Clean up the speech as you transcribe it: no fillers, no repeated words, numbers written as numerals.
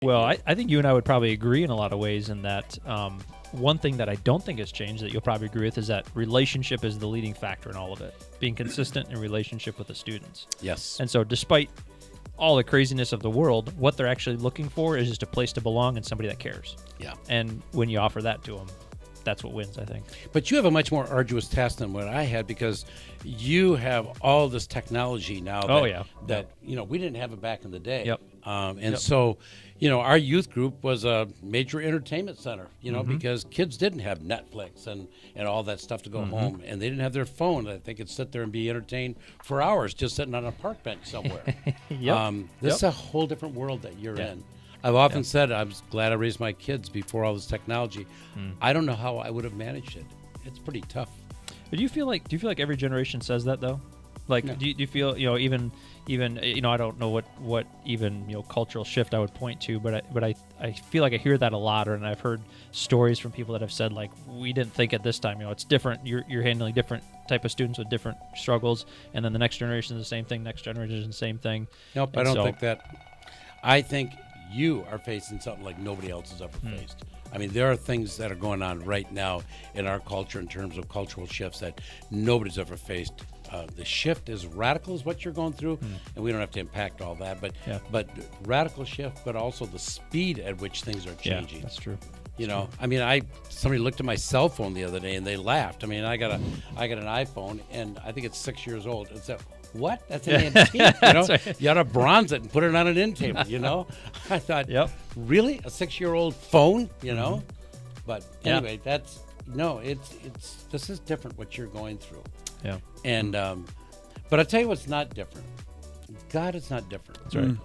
Well, I think you and I would probably agree in a lot of ways in that one thing that I don't think has changed that you'll probably agree with is that relationship is the leading factor in all of it. Being consistent in relationship with the students. Yes. And so despite all the craziness of the world, what they're actually looking for is just a place to belong and somebody that cares. Yeah. And when you offer that to them, that's what wins, I think. But you have a much more arduous task than what I had because you have all this technology now that we didn't have it back in the day. Yep. So, our youth group was a major entertainment center, because kids didn't have Netflix and all that stuff to go home, and they didn't have their phone that they could sit there and be entertained for hours just sitting on a park bench somewhere. This is a whole different world that you're in. I've often said I was glad I raised my kids before all this technology. I don't know how I would have managed it. It's pretty tough. But do you feel like every generation says that though? Like, no. do you feel even I don't know what even cultural shift I would point to, but I feel like I hear that a lot, and I've heard stories from people that have said like we didn't think at this time. It's different. You're handling different type of students with different struggles, and then the next generation is the same thing. Next generation is the same thing. Nope, I don't think that. I think you are facing something like nobody else has ever faced. I mean, there are things that are going on right now in our culture in terms of cultural shifts that nobody's ever faced. The shift is radical is what you're going through, and we don't have to impact all that, but radical shift, but also the speed at which things are changing. Yeah, that's true. I mean, somebody looked at my cell phone the other day and they laughed. I mean, I got an iPhone and I think it's 6 years old. It's what? That's an antique. Right. You ought to bronze it and put it on an end table. I thought, really, a 6-year-old phone? But anyway, it's this is different what you're going through. Yeah. And but I'll tell you what's not different. God is not different. That's right.